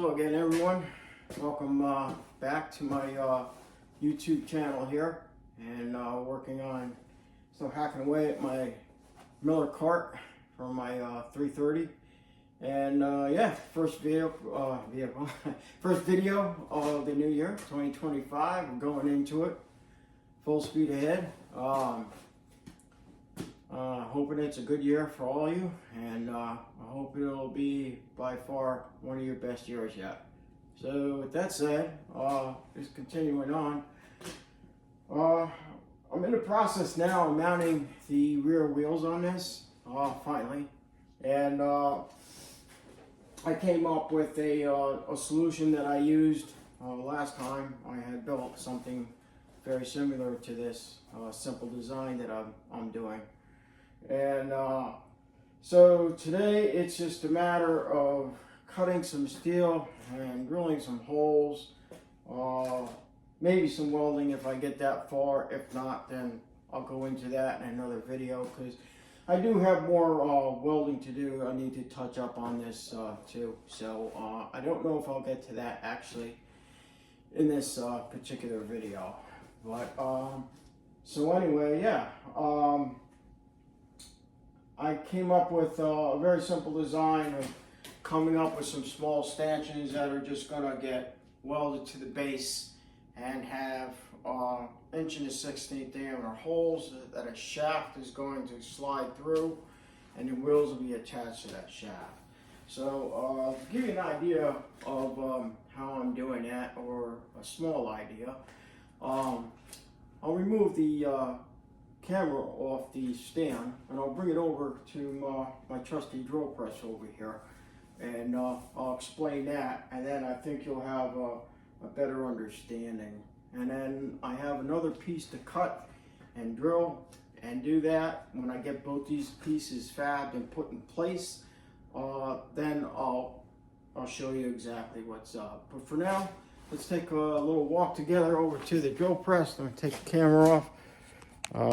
Hello again, everyone. Welcome back to my YouTube channel here, and working on hacking away at my Miller cart from my 330. And yeah, first video first video of the new year 2025. We're going into it full speed ahead. Hoping it's a good year for all of you, and I hope it'll be by far one of your best years yet. So with that said, just continuing on, I'm in the process now of mounting the rear wheels on this, finally, and I came up with a solution that I used last time. I had built something very similar to this simple design that I'm doing. And so today it's just a matter of cutting some steel and drilling some holes, maybe some welding if I get that far. If not, then I'll go into that in another video, because I do have more welding to do. I need to touch up on this too, so I don't know if I'll get to that actually in this particular video. But so anyway, yeah, I came up with a very simple design of coming up with some small stanchions that are just going to get welded to the base and have 1 1/16" diameter holes that a shaft is going to slide through, and the wheels will be attached to that shaft. So to give you an idea of how I'm doing that, or a small idea, I'll remove the camera off the stand, and I'll bring it over to my trusty drill press over here, and I'll explain that, and then I think you'll have a better understanding. And then I have another piece to cut and drill and do that. When I get both these pieces fabbed and put in place, then I'll show you exactly what's up. But for now, let's take a little walk together over to the drill press. I'm going to take the camera off.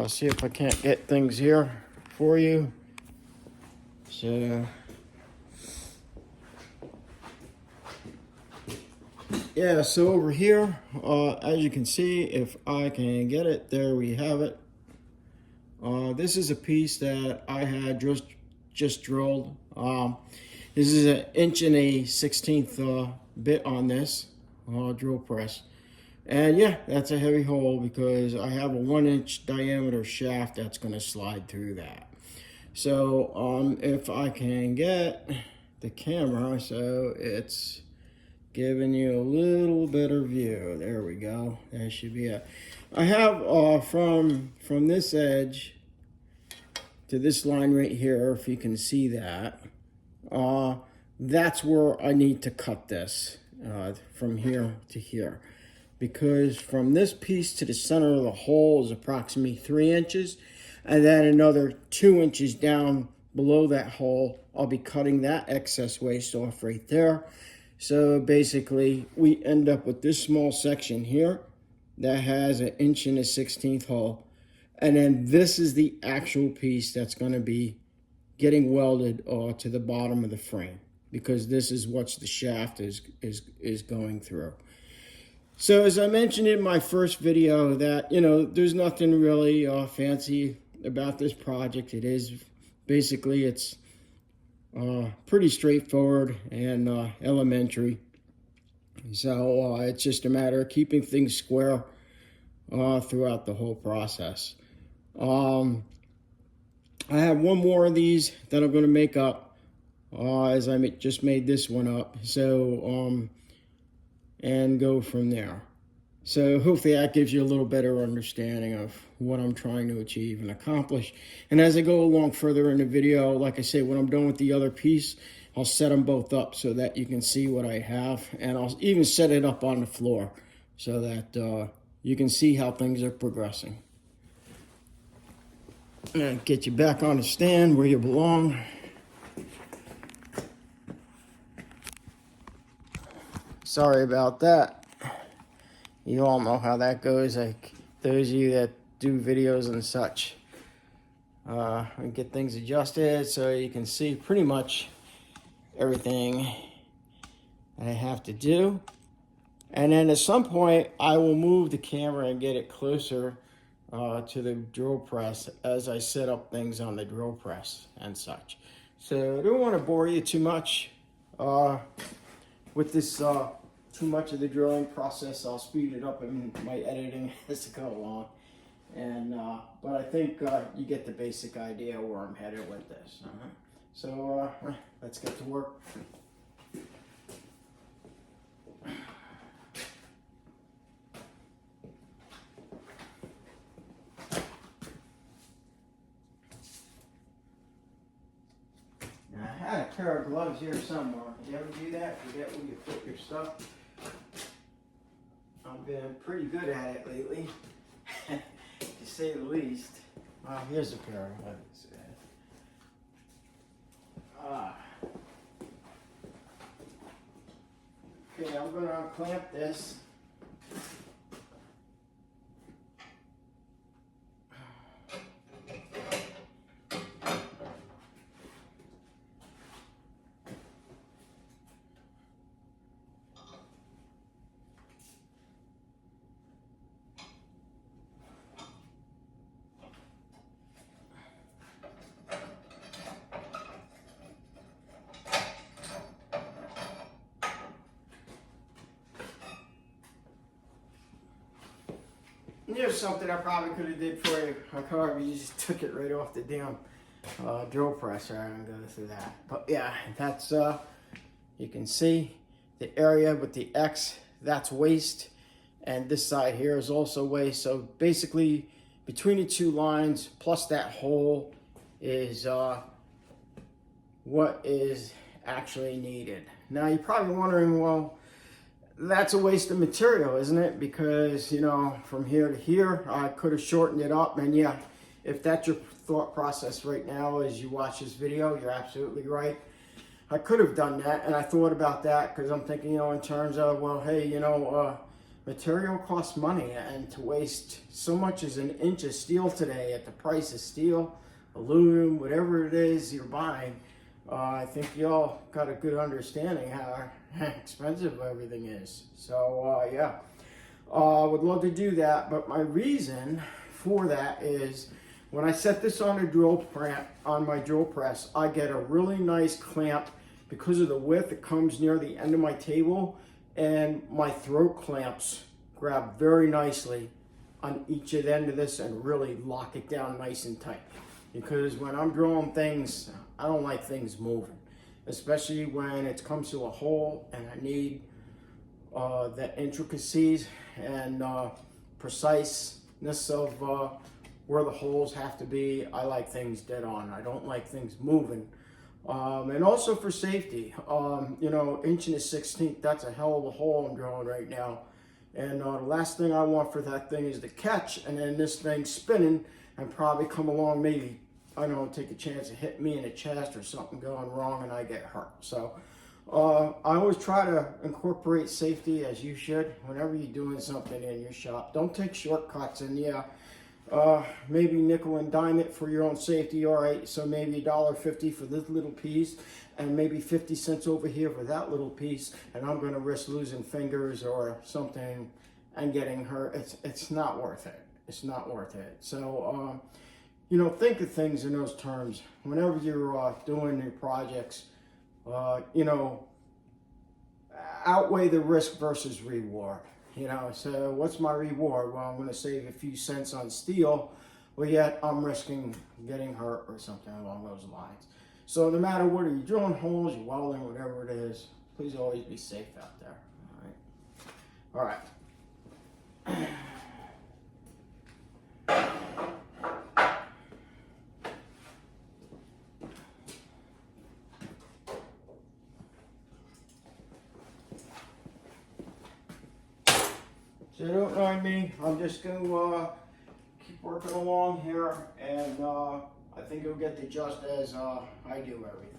See if I can't get things here for you. So, yeah, so over here, as you can see, if I can get it, there we have it. This is a piece that I had just drilled. This is an 1 1/16" bit on this drill press. And yeah, that's a heavy hole because I have a 1-inch diameter shaft that's going to slide through that. So if I can get the camera so it's giving you a little better view. There we go. That should be it. I have from this edge to this line right here, if you can see that, that's where I need to cut this from here to here. Because from this piece to the center of the hole is approximately 3 inches, and then another 2 inches down below that hole, I'll be cutting that excess waste off right there. So basically, we end up with this small section here that has an 1 1/16" hole, and then this is the actual piece that's going to be getting welded to the bottom of the frame, because this is what the shaft is going through. So as I mentioned in my first video, that, you know, there's nothing really fancy about this project. It is basically, it's pretty straightforward and elementary. So it's just a matter of keeping things square throughout the whole process. I have one more of these that I'm going to make up as I just made this one up. So and go from there. So hopefully that gives you a little better understanding of what I'm trying to achieve and accomplish. And as I go along further in the video, like I say, when I'm done with the other piece, I'll set them both up so that you can see what I have, and I'll even set it up on the floor so that you can see how things are progressing. And get you back on the stand where you belong. Sorry about that. You all know how that goes. Like those of you that do videos and such, and get things adjusted so you can see pretty much everything I have to do. And then at some point, I will move the camera and get it closer to the drill press as I set up things on the drill press and such. So I don't want to bore you too much with this too much of the drilling process. I'll speed it up in my editing as to go along. And but I think you get the basic idea where I'm headed with this. So let's get to work. I had a pair of gloves here somewhere. Did you ever do that? Forget where you put your stuff? I've been pretty good at it lately, to say the least. Here's a pair of gloves. Okay, I'm going to unclamp this. Here's something I probably could have did for you. However, you just took it right off the damn drill press. I'm going to go through that. But yeah, that's, you can see the area with the X, that's waste. And this side here is also waste. So basically, between the two lines, plus that hole is what is actually needed. Now, you're probably wondering, well, that's a waste of material, isn't it? Because, you know, from here to here, I could have shortened it up. And yeah, if that's your thought process right now as you watch this video, you're absolutely right. I could have done that, and I thought about that because I'm thinking, you know, in terms of, well, hey, you know, material costs money, and to waste so much as an inch of steel today at the price of steel, aluminum, whatever it is you're buying, I think y'all got a good understanding how expensive everything is. So yeah, would love to do that. But my reason for that is when I set this on my drill press, I get a really nice clamp because of the width. It comes near the end of my table, and my throat clamps grab very nicely on each end of this and really lock it down nice and tight. Because when I'm drilling things, I don't like things moving, especially when it comes to a hole and I need the intricacies and preciseness of where the holes have to be. I like things dead on. I don't like things moving. And also for safety, you know, 1/16", that's a hell of a hole I'm drilling right now. And the last thing I want for that thing is to catch, and then this thing spinning and probably come along, maybe, I don't know, take a chance of hitting me in the chest or something going wrong and I get hurt. So I always try to incorporate safety, as you should, whenever you're doing something in your shop. Don't take shortcuts, and yeah, maybe nickel and dime it for your own safety. All right, so maybe $1.50 for this little piece, and maybe 50 cents over here for that little piece, and I'm going to risk losing fingers or something and getting hurt. It's not worth it. It's not worth it. So, you know, think of things in those terms. Whenever you're doing your projects, you know, outweigh the risk versus reward. You know, so what's my reward? Well, I'm going to save a few cents on steel, but yet I'm risking getting hurt or something along those lines. So no matter what, you're drilling holes, you're welding, whatever it is, please always be safe out there. All right. All right. So don't mind me, I'm just going to keep working along here, and I think it'll get to just as I do everything.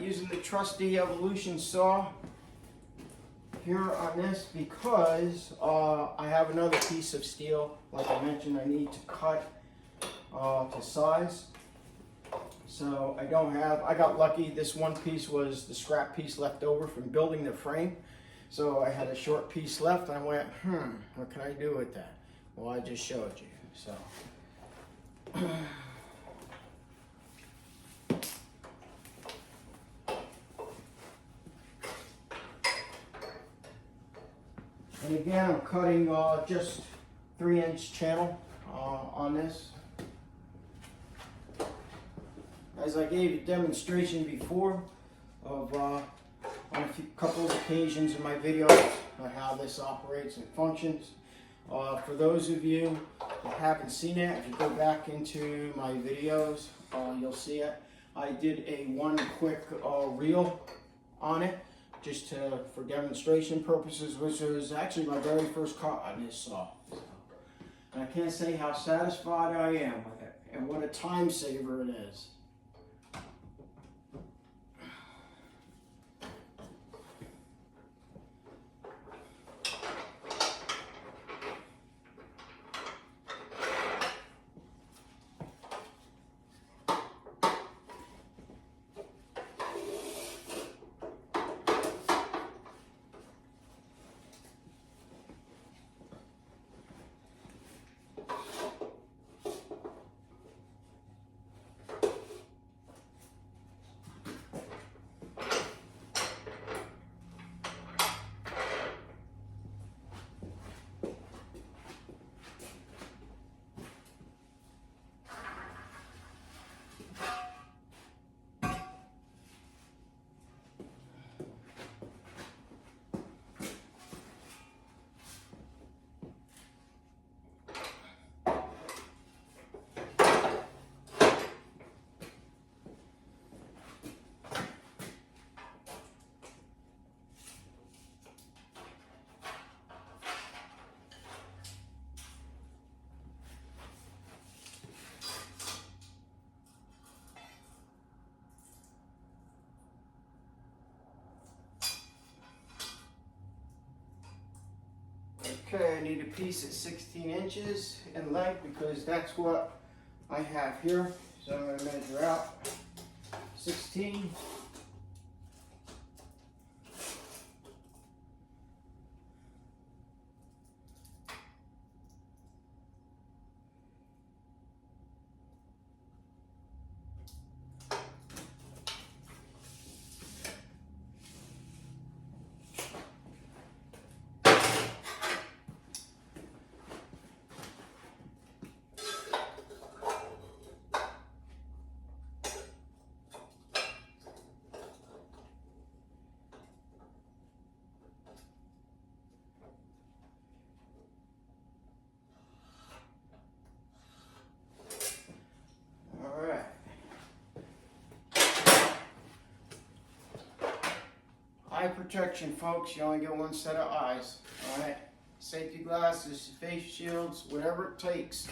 using the trusty Evolution saw here on this because I have another piece of steel, like I mentioned, I need to cut to size. So I got lucky, this one piece was the scrap piece left over from building the frame. So I had a short piece left, and I went, what can I do with that? Well, I just showed you, so. And again, I'm cutting just 3-inch channel on this. As I gave a demonstration before of on a couple of occasions in my videos on how this operates and functions. For those of you that haven't seen it, if you go back into my videos, you'll see it. I did a one quick reel on it, just for demonstration purposes, which was actually my very first cut on this saw. And I can't say how satisfied I am with it, and what a time saver it is. Okay, I need a piece at 16 inches in length because that's what I have here. So I'm going to measure out 16. Eye protection, folks. You only get one set of eyes. Alright? Safety glasses, face shields, whatever it takes.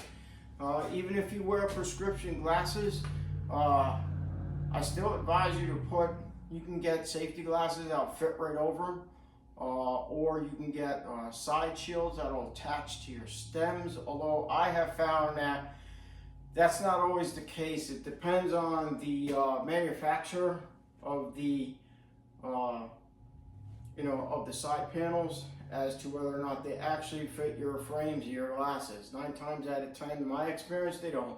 Even if you wear prescription glasses, I still advise you to put, you can get safety glasses that'll fit right over them. Or you can get side shields that'll attach to your stems. Although I have found that that's not always the case. It depends on the manufacturer of the of the side panels as to whether or not they actually fit your frames of your glasses. 9 times out of 10, in my experience, they don't.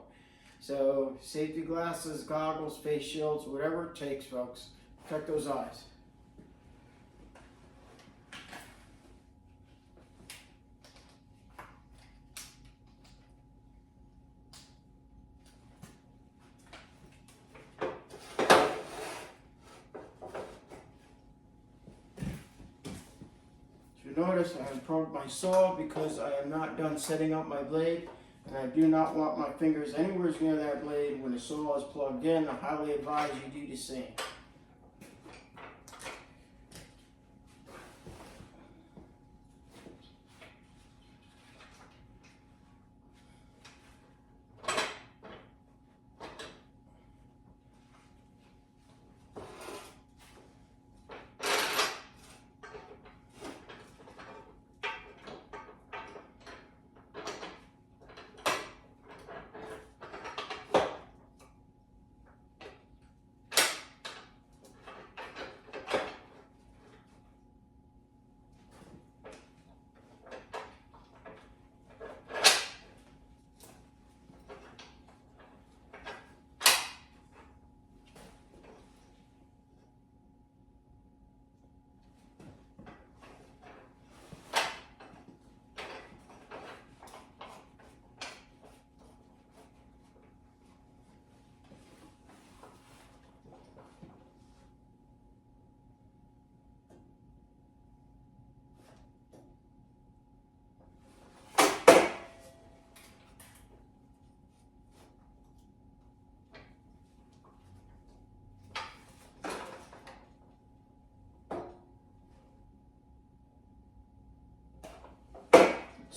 So safety glasses, goggles, face shields, whatever it takes, folks. Protect those eyes. Notice I have probed my saw because I am not done setting up my blade, and I do not want my fingers anywhere near that blade when the saw is plugged in. I highly advise you do the same.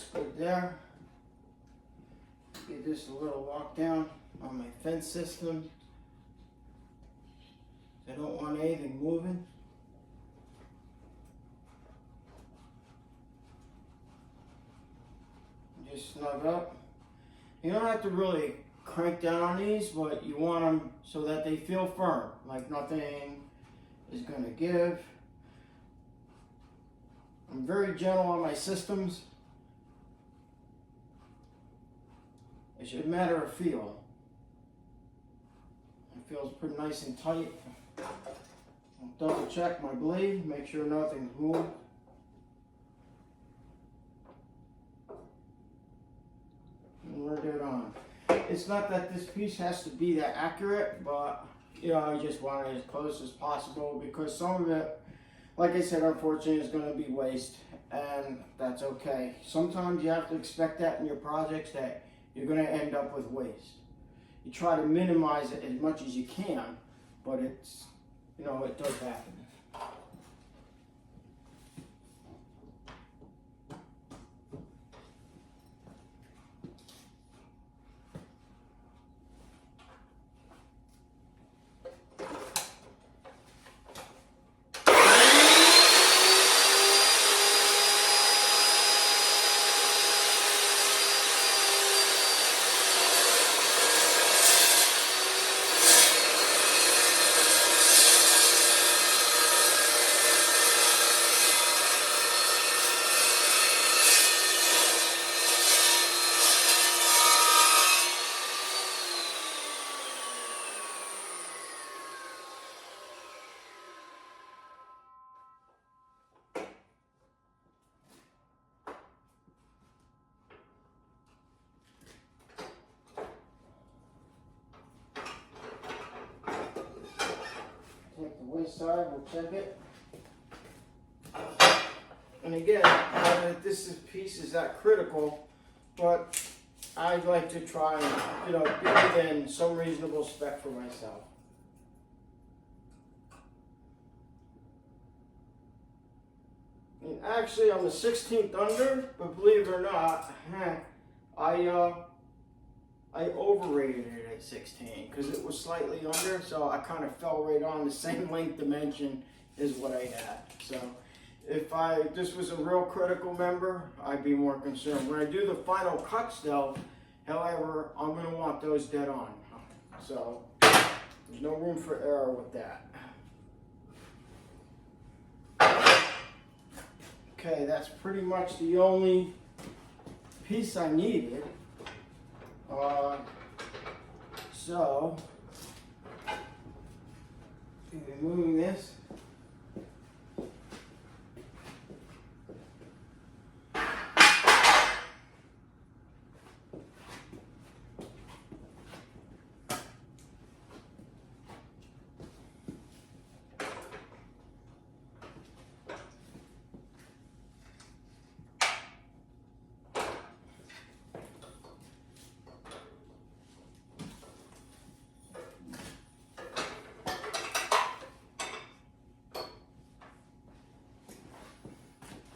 That's good there. Get this a little locked down on my fence system. I don't want anything moving. Just snug up. You don't have to really crank down on these, but you want them so that they feel firm, like nothing is going to give. I'm very gentle on my systems. It's a matter of feel. It feels pretty nice and tight. I'll double check my blade, make sure nothing's moved. And we're good on. It's not that this piece has to be that accurate, but you know, I just want it as close as possible because some of it, like I said, unfortunately, is going to be waste, and that's okay. Sometimes you have to expect that in your projects, that you're going to end up with waste. You try to minimize it as much as you can, but it's, you know, it does happen. Take the waist side, we'll check it. And again, this piece is that critical, but I'd like to try and, you know, be within some reasonable spec for myself. And actually, on the 16th under, but believe it or not, I overrated it at 16 because it was slightly under, so I kind of fell right on the same length dimension as what I had. So if this was a real critical member, I'd be more concerned. When I do the final cuts though, however, I'm going to want those dead on. So there's no room for error with that. Okay, that's pretty much the only piece I needed. So, removing this.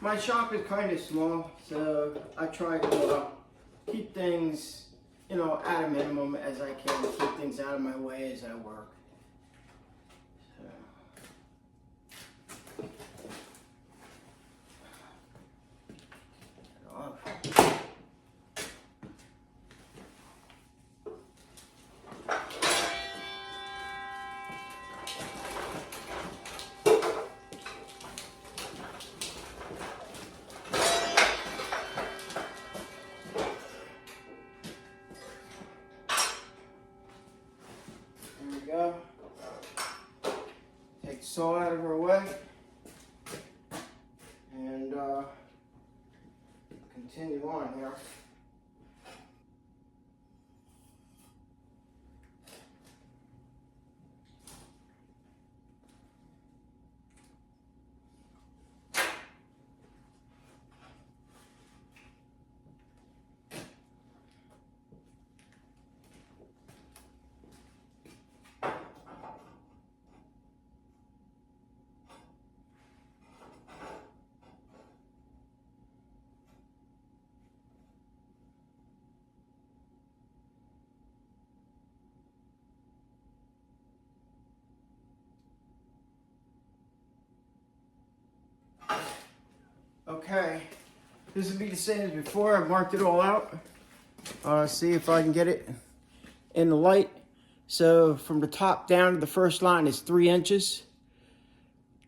My shop is kind of small, so I try to keep things, you know, at a minimum as I can, keep things out of my way as I work. Go. Take the saw out of her way and continue on here. Okay, this will be the same as before. I've marked it all out. See if I can get it in the light. So from the top down to the first line is 3 inches.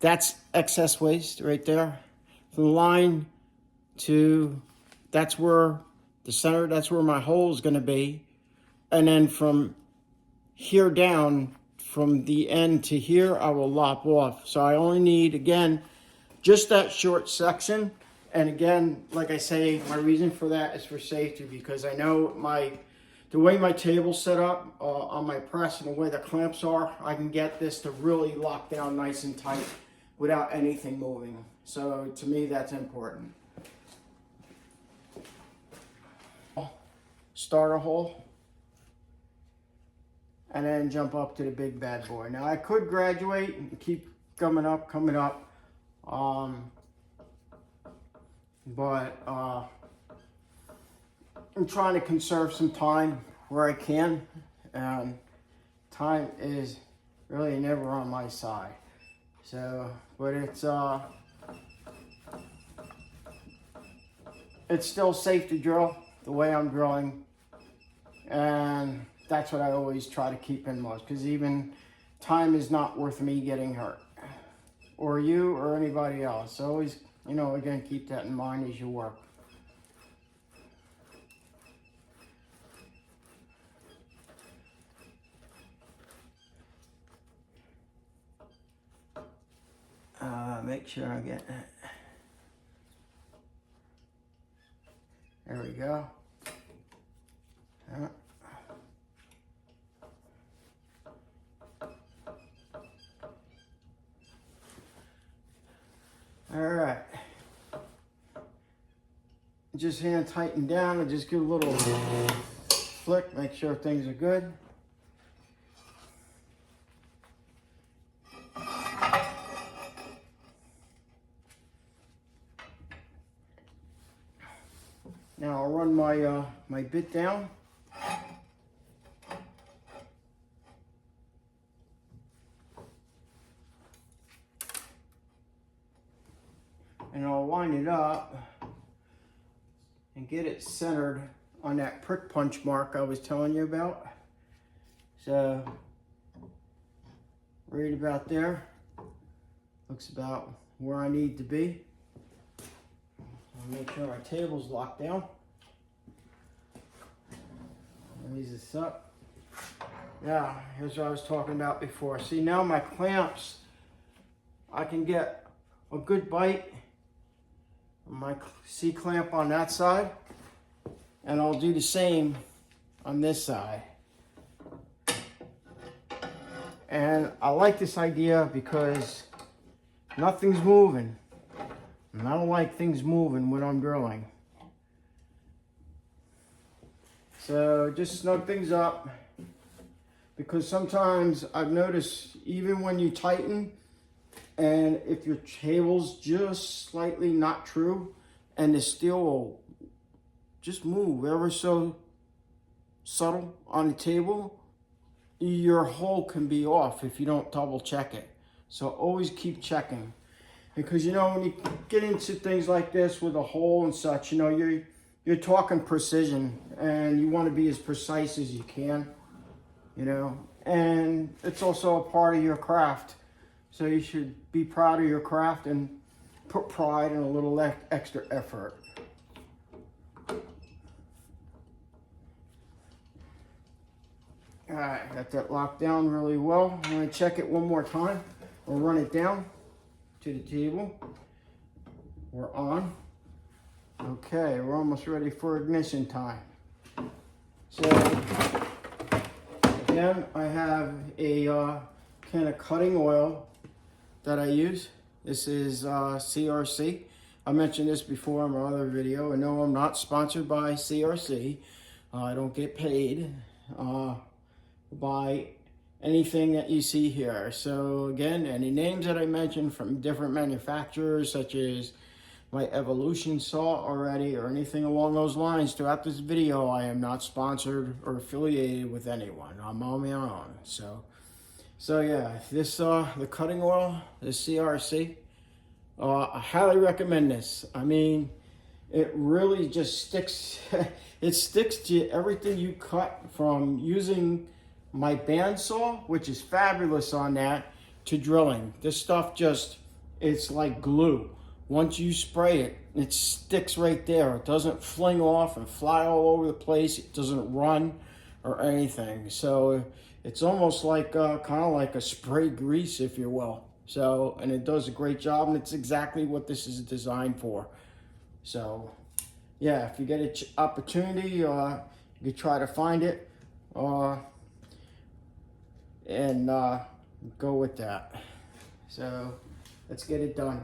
That's excess waste right there. From the line to, that's where the center, that's where my hole is going to be. And then from here down, from the end to here, I will lop off. So I only need, again, just that short section. And again, like I say, my reason for that is for safety, because I know the way my table's set up on my press and the way the clamps are, I can get this to really lock down nice and tight without anything moving. So to me, that's important. Start a hole and then jump up to the big bad boy. Now I could graduate and keep coming up. But I'm trying to conserve some time where I can, and time is really never on my side. So, but it's still safe to drill the way I'm drilling, and that's what I always try to keep in mind, because even time is not worth me getting hurt, or you, or anybody else. So always, you know, again, keep that in mind as you work. Make sure I get that. There we go. All right. Just hand tighten down and just give a little flick, make sure things are good. Now I'll run my my bit down. And I'll line it up and get it centered on that prick punch mark I was telling you about. So right about there. Looks about where I need to be. I'll make sure my table's locked down. Raise this up. Yeah, here's what I was talking about before. See, now my clamps, I can get a good bite on my C-clamp on that side, and I'll do the same on this side. And I like this idea because nothing's moving. And I don't like things moving when I'm drilling. So just snug things up, because sometimes I've noticed even when you tighten, and if your table's just slightly not true, and the steel will just move ever so subtle on the table, your hole can be off if you don't double check it. So always keep checking. Because, you know, when you get into things like this with a hole and such, you know, you're talking precision, and you want to be as precise as you can, you know. And it's also a part of your craft. So you should be proud of your craft and put pride in a little extra effort. All right, got that locked down really well. I'm going to check it one more time. We'll run it down to the table. We're on. Okay, we're almost ready for ignition time. So again, I have a can of cutting oil that I use. This is CRC. I mentioned this before in my other video, and no, I'm not sponsored by CRC. I don't get paid by anything that you see here. So again, any names that I mentioned from different manufacturers, such as my Evolution saw already, or anything along those lines throughout this video, I am not sponsored or affiliated with anyone. I'm on my own. So yeah, this the cutting oil, the CRC, I highly recommend this. I mean, it really just sticks. It sticks to everything you cut, from using my bandsaw, which is fabulous on that, to drilling. This stuff just, it's like glue. Once you spray it, it sticks right there. It doesn't fling off and fly all over the place. It doesn't run or anything. So it's almost like kind of like a spray grease, if you will. So, and it does a great job, and it's exactly what this is designed for. So yeah, if you get an opportunity, you could try to find it and go with that. So let's get it done.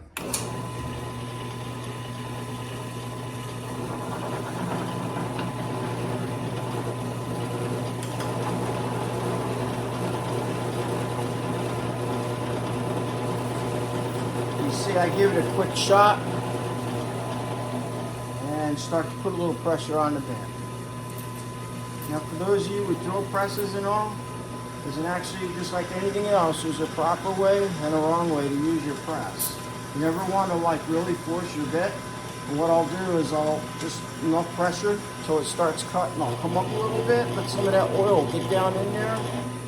You see, I give it a quick shot and start to put a little pressure on the bit. Now, for those of you with drill presses and all, there's actually, just like anything else, there's a proper way and a wrong way to use your press. You never want to like really force your bit. And what I'll do is I'll just enough pressure till it starts cutting. I'll come up a little bit, let some of that oil get down in there,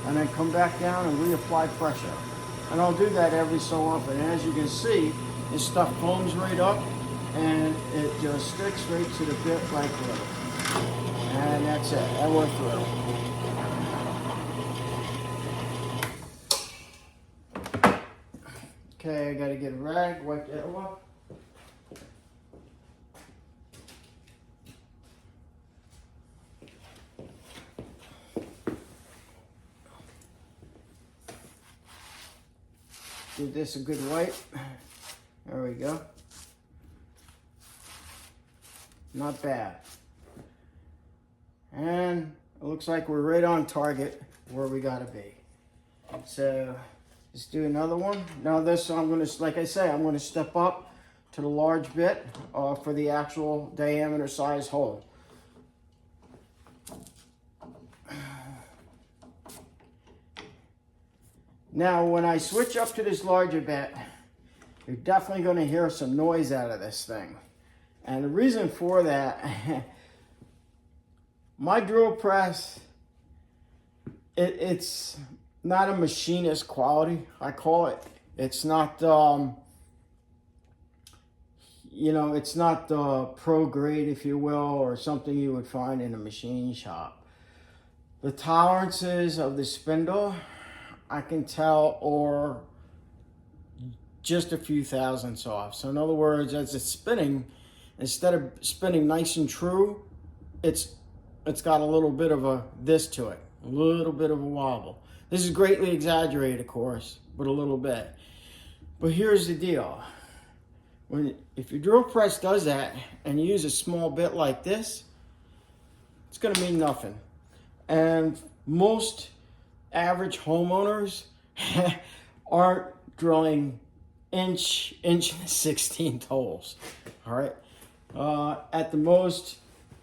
and then come back down and reapply pressure. And I'll do that every so often. And as you can see, this stuff foams right up, and it just sticks right to the bit like glue. And that's it, and we're through. Okay, I gotta get a rag, wipe that off. Give this a good wipe. There we go. Not bad. And it looks like we're right on target where we gotta be. So let's do another one. Now this, I'm gonna, like I say, I'm gonna step up to the large bit for the actual diameter size hole. Now, when I switch up to this larger bit, you're definitely going to hear some noise out of this thing. And the reason for that, my drill press, it's not a machinist quality, I call it. It's not, you know, it's not the pro grade, if you will, or something you would find in a machine shop. The tolerances of the spindle, I can tell, or just a few thousandths off. So in other words, as it's spinning, instead of spinning nice and true, it's got a little bit of a this to it, a little bit of a wobble. This is greatly exaggerated, of course, but a little bit. But here's the deal. If your drill press does that and you use a small bit like this, it's gonna mean nothing. And most average homeowners aren't drilling inch and 16th holes. All right. At the most,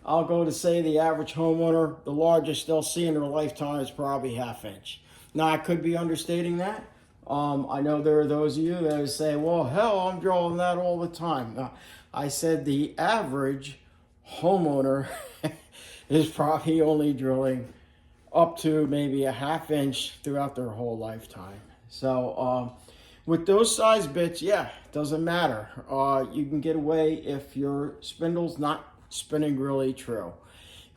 I'll go to say the average homeowner, the largest they'll see in their lifetime is probably 1/2 inch. Now, I could be understating that. I know there are those of you that say, well, hell, I'm drilling that all the time. No, I said the average homeowner is probably only drilling up to maybe 1/2 inch throughout their whole lifetime. So with those size bits, yeah, it doesn't matter. You can get away if your spindle's not spinning really true.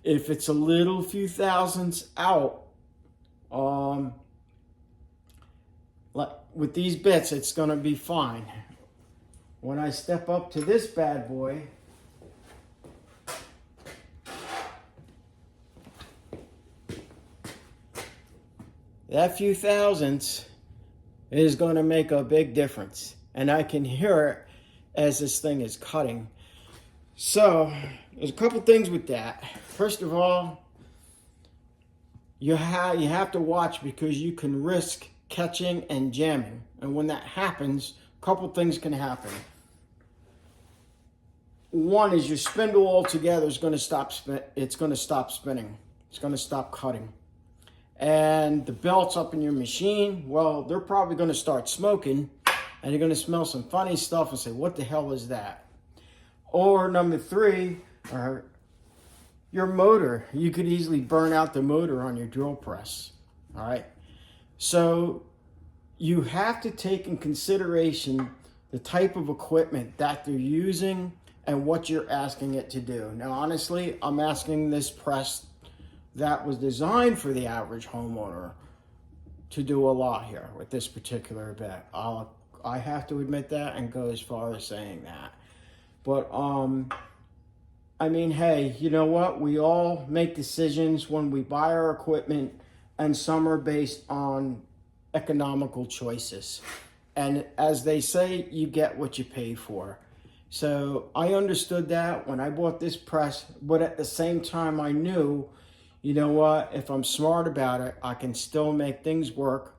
If it's a little few thousandths out, with these bits, it's gonna be fine. When I step up to this bad boy, that few thousandths is going to make a big difference. And I can hear it as this thing is cutting. So there's a couple things with that. First of all, you have to watch, because you can risk catching and jamming. And when that happens, a couple things can happen. One is your spindle altogether is going to stop spinning. It's going to stop spinning. It's going to stop cutting. And the belts up in your machine, well, they're probably going to start smoking, and you're going to smell some funny stuff and say, what the hell is that? Or number three, your motor. You could easily burn out the motor on your drill press. All right. So you have to take in consideration the type of equipment that they're using and what you're asking it to do. Now, honestly, I'm asking this press that was designed for the average homeowner to do a lot here with this particular bit. I have to admit that and go as far as saying that. But, I mean, hey, you know what? We all make decisions when we buy our equipment, and some are based on economical choices. And as they say, you get what you pay for. So I understood that when I bought this press, but at the same time I knew, you know what, if I'm smart about it, I can still make things work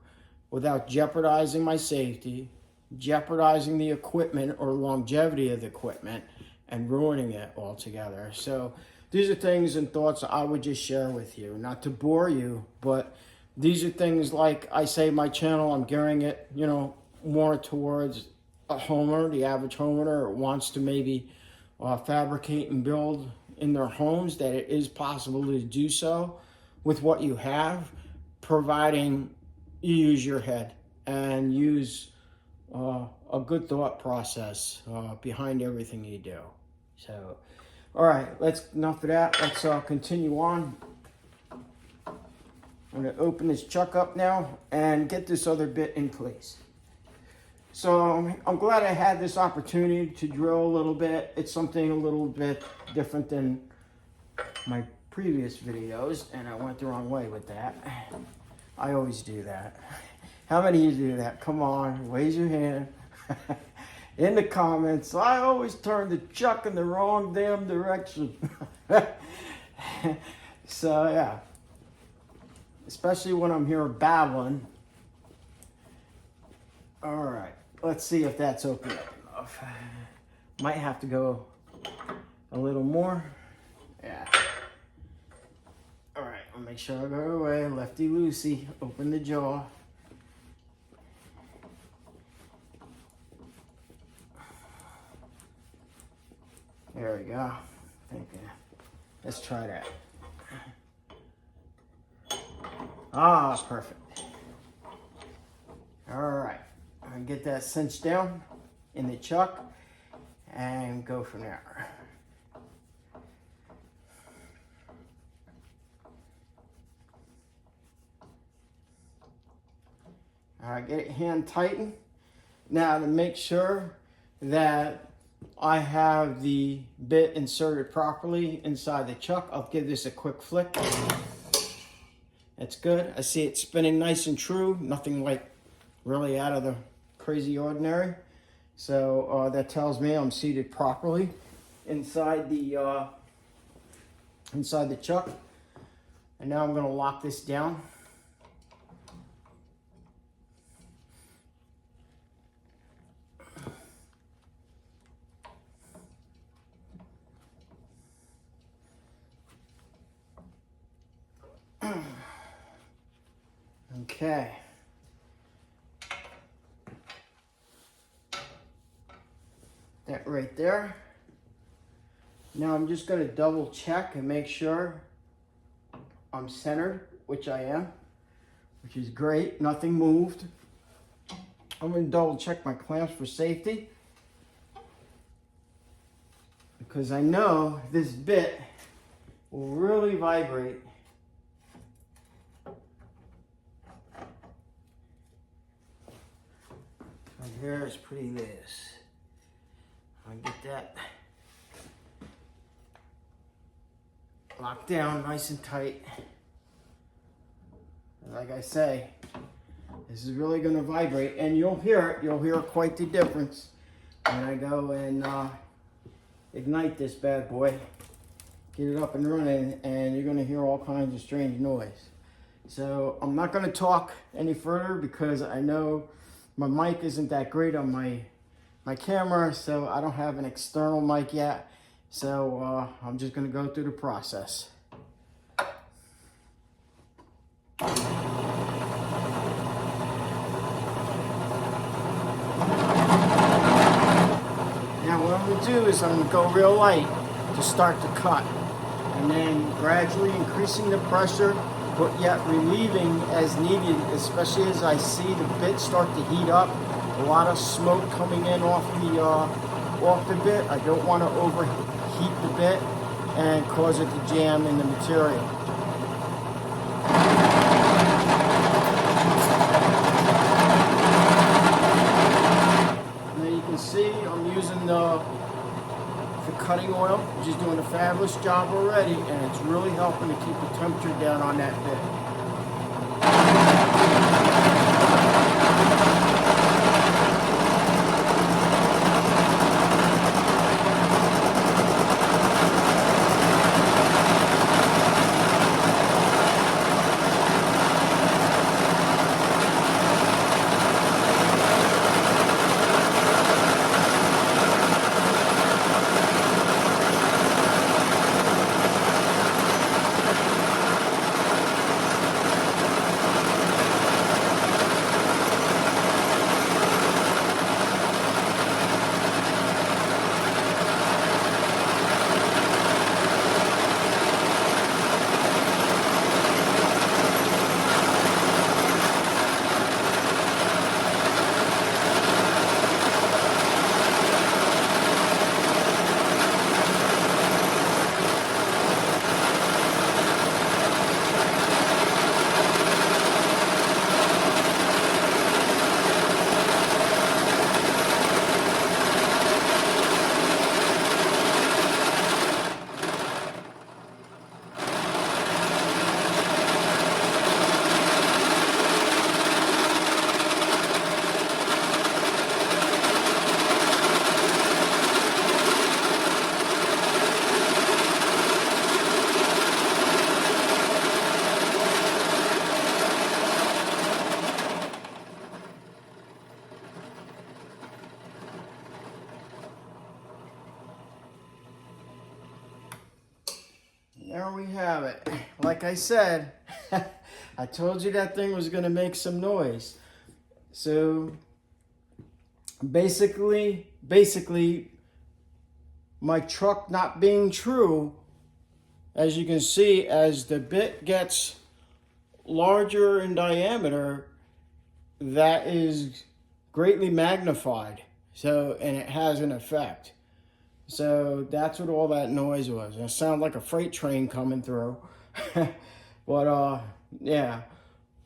without jeopardizing my safety, jeopardizing the equipment or longevity of the equipment, and ruining it altogether. So these are things and thoughts I would just share with you, not to bore you, but these are things, like I say, my channel, I'm gearing it, you know, more towards a homeowner, the average homeowner wants to maybe fabricate and build in their homes, that it is possible to do so with what you have, providing you use your head and use a good thought process behind everything you do. So, all right, enough of that. Let's continue on. I'm going to open this chuck up now and get this other bit in place. So I'm glad I had this opportunity to drill a little bit. It's something a little bit different than my previous videos, and I went the wrong way with that. I always do that. How many of you do that? Come on, raise your hand. In the comments, I always turn the chuck in the wrong damn direction. So yeah, especially when I'm here babbling. All right, let's see if that's open up enough. Might have to go a little more. Yeah. All right, I'll make sure I go away. Lefty loosey, open the jaw. There we go. Let's try that. Ah, perfect. All right, I'll get that cinched down in the chuck and go from there. All right, get it hand tightened. Now to make sure that I have the bit inserted properly inside the chuck, I'll give this a quick flick. That's good. I see it spinning nice and true. Nothing like really out of the crazy ordinary. So that tells me I'm seated properly inside the chuck. And now I'm going to lock this down. Okay. That right there. Now I'm just going to double check and make sure I'm centered, which I am, which is great. Nothing moved. I'm going to double check my clamps for safety, because I know this bit will really vibrate. My hair is pretty loose. I'll get that locked down nice and tight. Like I say, this is really going to vibrate, and you'll hear it. You'll hear quite the difference when I go and ignite this bad boy, get it up and running, and you're going to hear all kinds of strange noise. So I'm not going to talk any further because I know my mic isn't that great on my camera, so I don't have an external mic yet. So I'm just going to go through the process. do is I'm gonna go real light to start to cut. And then gradually increasing the pressure, but yet relieving as needed, especially as I see the bit start to heat up. A lot of smoke coming in off the bit. I don't want to overheat the bit and cause it to jam in the material. And then you can see I'm using the cutting oil, which is doing a fabulous job already, and it's really helping to keep the temperature down on that bit. There we have it. Like I said, I told you that thing was going to make some noise. So basically, my truck not being true, as you can see, as the bit gets larger in diameter, that is greatly magnified. So, and it has an effect. So that's what all that noise was. It sounded like a freight train coming through. But yeah.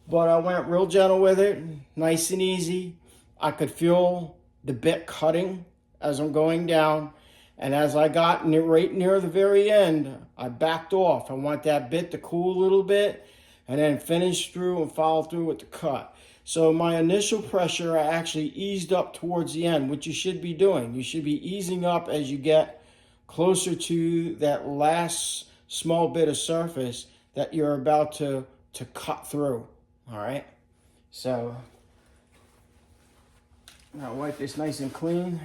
But I went real gentle with it, nice and easy. I could feel the bit cutting as I'm going down. And as I got right near the very end, I backed off. I want that bit to cool a little bit and then finish through and follow through with the cut. So my initial pressure, I actually eased up towards the end, which you should be doing. You should be easing up as you get closer to that last small bit of surface that you're about to cut through. All right. So I'll wipe this nice and clean.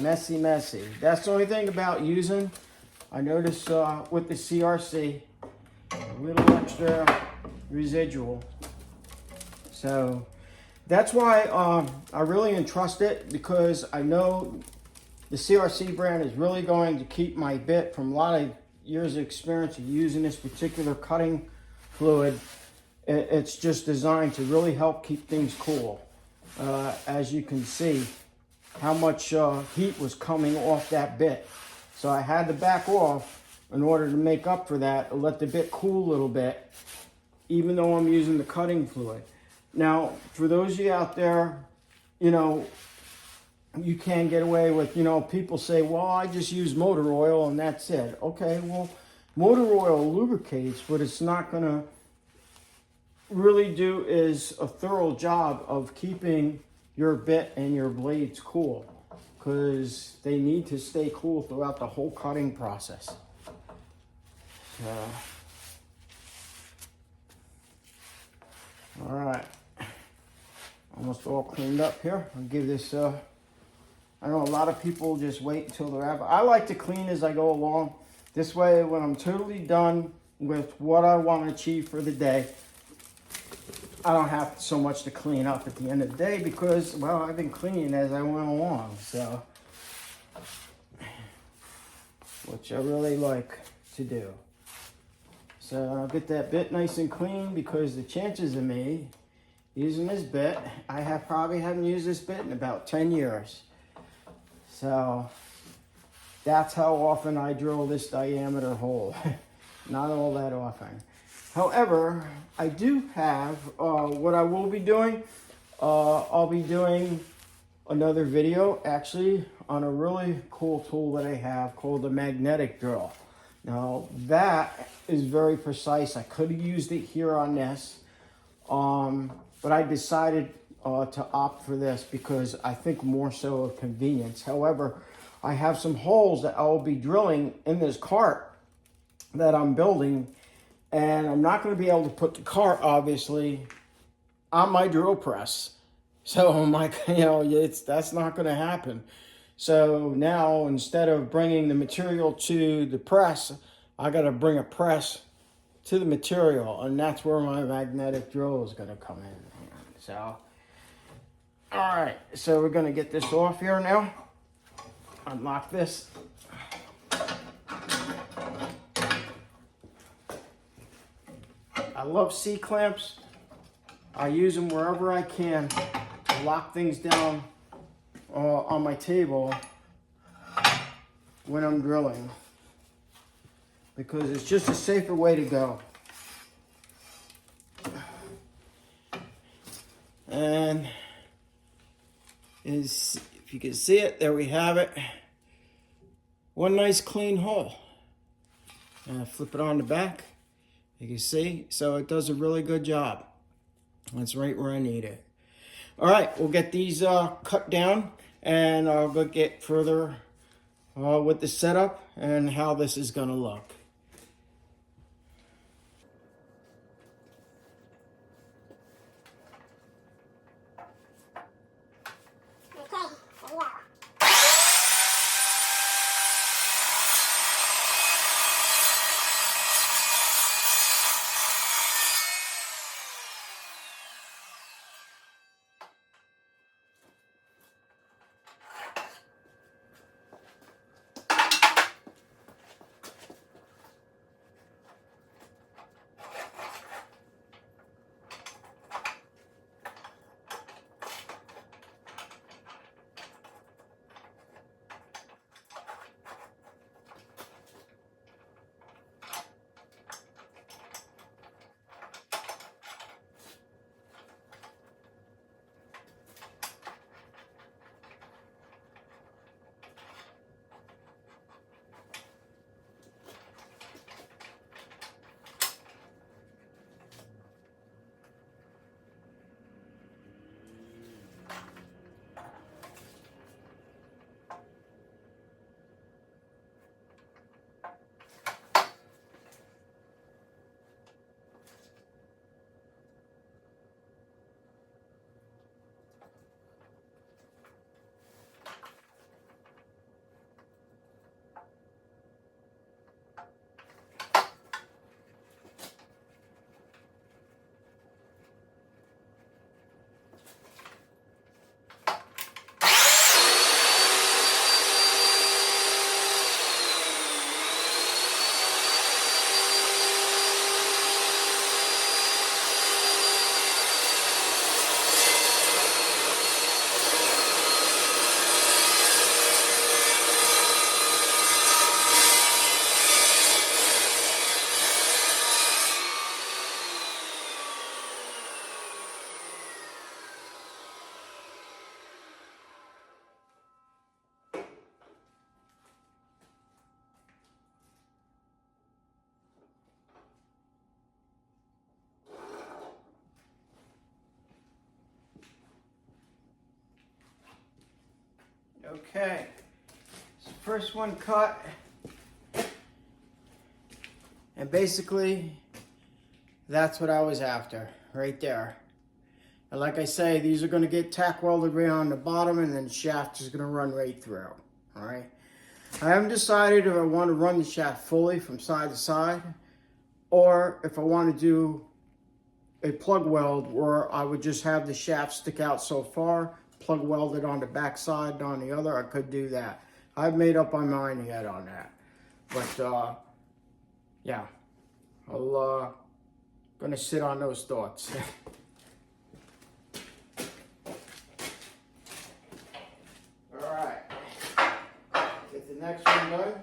Messy. That's the only thing about using. I noticed with the CRC, a little extra residual. So that's why I really entrust it, because I know the CRC brand is really going to keep my bit from a lot of years of experience of using this particular cutting fluid. It's just designed to really help keep things cool. As you can see, how much heat was coming off that bit. So I had to back off in order to make up for that, and let the bit cool a little bit, even though I'm using the cutting fluid. Now, for those of you out there, you know, you can get away with, you know, people say, well, I just use motor oil and that's it. Okay, well, motor oil lubricates, but it's not going to really do is a thorough job of keeping your bit and your blades cool, because they need to stay cool throughout the whole cutting process. So, all right, almost all cleaned up here. I'll give this, I know a lot of people just wait until they're out. I like to clean as I go along. This way, when I'm totally done with what I want to achieve for the day, I don't have so much to clean up at the end of the day because, well, I've been cleaning as I went along, so, which I really like to do. So I'll get that bit nice and clean because the chances of me using this bit, I probably haven't used this bit in about 10 years. So that's how often I drill this diameter hole. Not all that often. However, I do have, what I will be doing, I'll be doing another video actually on a really cool tool that I have called the magnetic drill. Now that is very precise. I could have used it here on this, but I decided to opt for this because I think more so of convenience. However, I have some holes that I will be drilling in this cart that I'm building, and I'm not going to be able to put the cart obviously on my drill press. So I'm like, that's not going to happen. So now instead of bringing the material to the press, I got to bring a press to the material, and that's where my magnetic drill is going to come in. So, all right, so we're going to get this off here now. Unlock this. I love C-clamps. I use them wherever I can to lock things down on my table when I'm drilling, because it's just a safer way to go. And if you can see it, there we have it. One nice clean hole. And I flip it on the back. You can see, so it does a really good job. That's right where I need it. All right, we'll get these cut down, and I'll go get further with the setup and how this is gonna look. Okay, so first one cut, and basically that's what I was after right there. And like I say, these are going to get tack welded right on the bottom, and then the shaft is going to run right through. All right, I haven't decided if I want to run the shaft fully from side to side, or if I want to do a plug weld where I would just have the shaft stick out so far, plug weld it on the back side and on the other. I could do that. I've made up my mind yet on that. But yeah, I'll gonna sit on those thoughts. All right, get the next one done.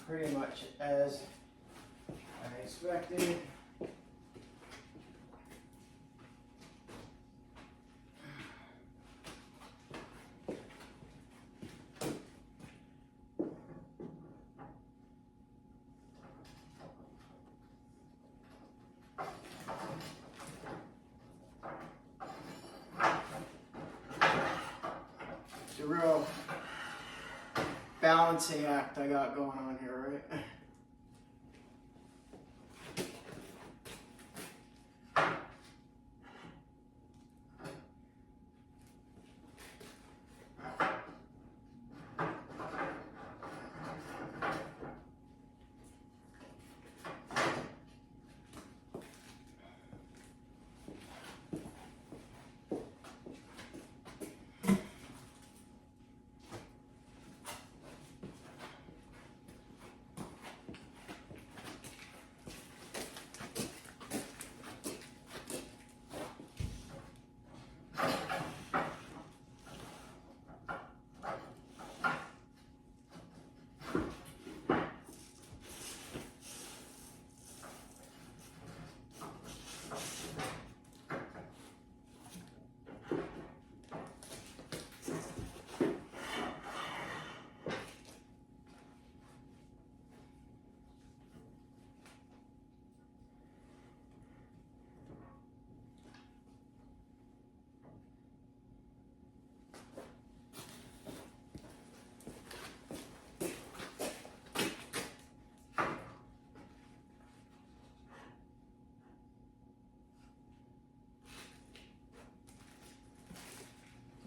Pretty much as I expected. It's a real balancing act I got going on here, right?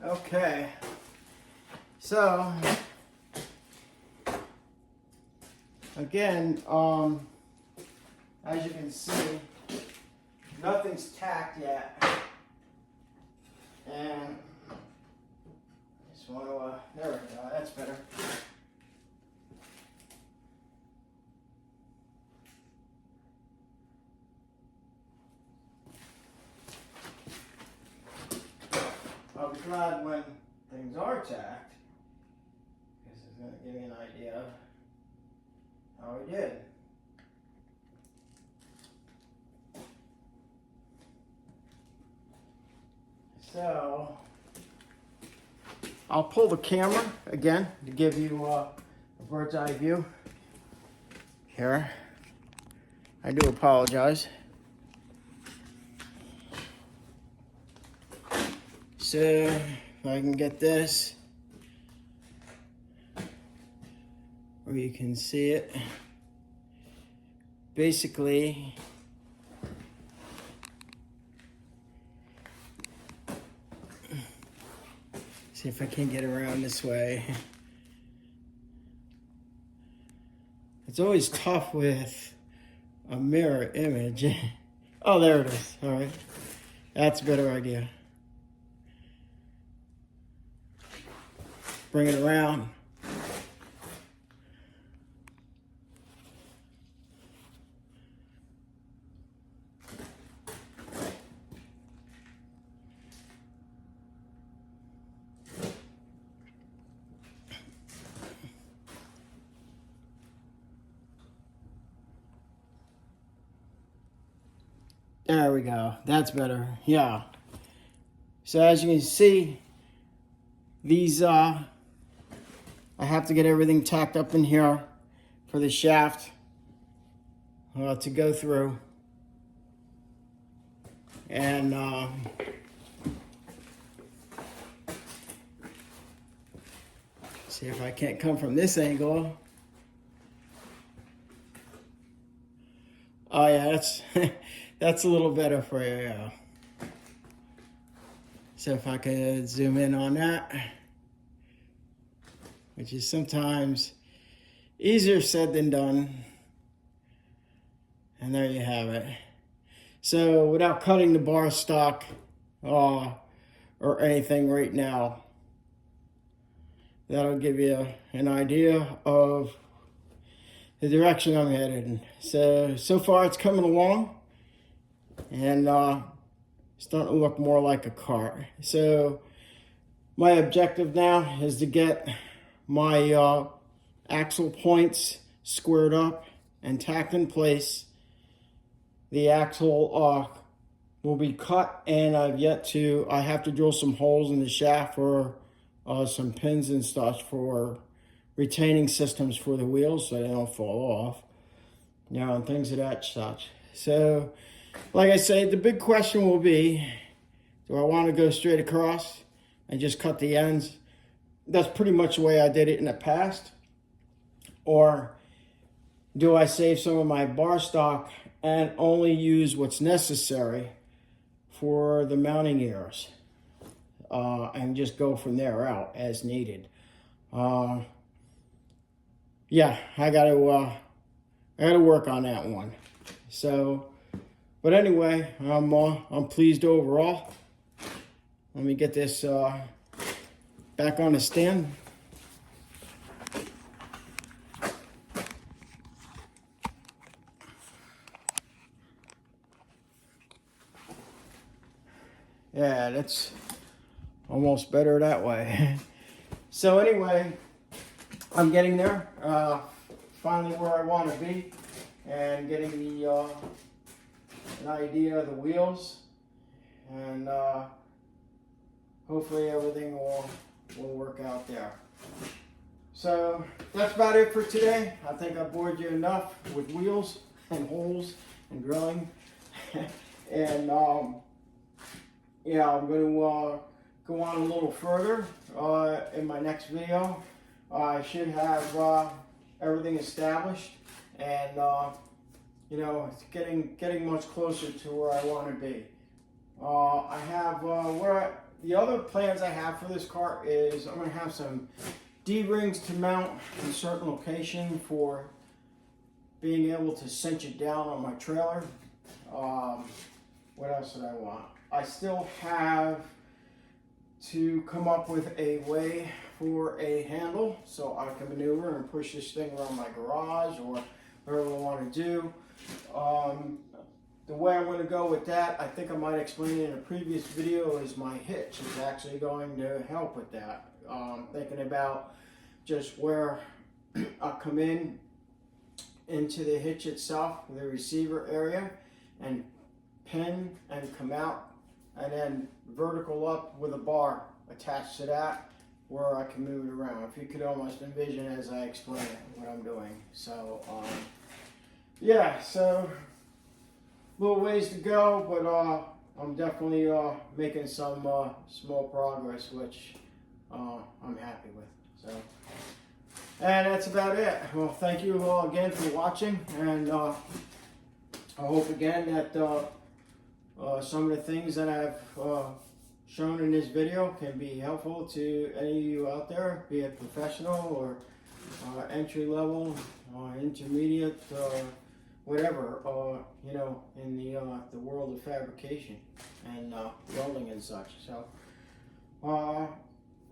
Okay, so again, as you can see, nothing's tacked yet, and just want to, there we go, that's better. I'll be glad when things are tacked, because it's going to give me an idea of how we did. So, I'll pull the camera again to give you a bird's eye view. Here, I do apologize. So, if I can get this, where you can see it, basically, see if I can get around this way. It's always tough with a mirror image. Oh, there it is. All right. That's a better idea. Bring it around. There we go. That's better. Yeah. So as you can see, these, I have to get everything tacked up in here for the shaft to go through. And see if I can't come from this angle. Oh yeah, that's that's a little better for you. Yeah. So if I could zoom in on that, which is sometimes easier said than done. And there you have it. So without cutting the bar stock or anything right now, that'll give you an idea of the direction I'm headed in. So far it's coming along, and starting to look more like a car. So my objective now is to get my axle points squared up and tacked in place. The axle will be cut, and I have to drill some holes in the shaft for some pins and stuff for retaining systems for the wheels so they don't fall off, you know, and things of that such. So, like I say, the big question will be, do I want to go straight across and just cut the ends? That's pretty much the way I did it in the past. Or do I save some of my bar stock and only use what's necessary for the mounting gears, and just go from there out as needed? Yeah, I gotta work on that one. So, but anyway, I'm pleased overall. Let me get this back on the stand. Yeah, that's almost better that way. So anyway, I'm getting there. Finally where I want to be, and getting the an idea of the wheels, and hopefully everything will work out there. So that's about it for today. I think I bored you enough with wheels and holes and drilling. And yeah, I'm going to go on a little further in my next video. I should have everything established, and you know, it's getting much closer to where I want to be. I have the other plans I have for this car is I'm going to have some D-rings to mount in a certain location for being able to cinch it down on my trailer. What else did I want? I still have to come up with a way for a handle so I can maneuver and push this thing around my garage or whatever I want to do. The way I'm going to go with that, I think I might explain it in a previous video, is my hitch is actually going to help with that. Thinking about just where I'll come into the hitch itself, the receiver area, and pin and come out, and then vertical up with a bar attached to that where I can move it around. If you could almost envision as I explain it, what I'm doing. So, yeah, so little ways to go, but I'm definitely making some small progress, which I'm happy with. So, and that's about it. Well, thank you all again for watching, and I hope again that some of the things that I've shown in this video can be helpful to any of you out there, be it professional or entry level, intermediate, whatever, you know, in the world of fabrication and welding and such. So,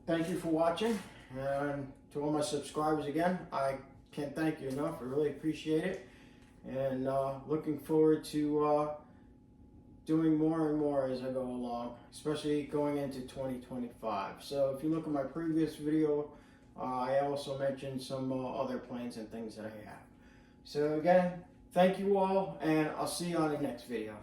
thank you for watching, and to all my subscribers again, I can't thank you enough. I really appreciate it, and looking forward to doing more and more as I go along, especially going into 2025. So if you look at my previous video, I also mentioned some other plans and things that I have. So again, thank you all, and I'll see you on the next video.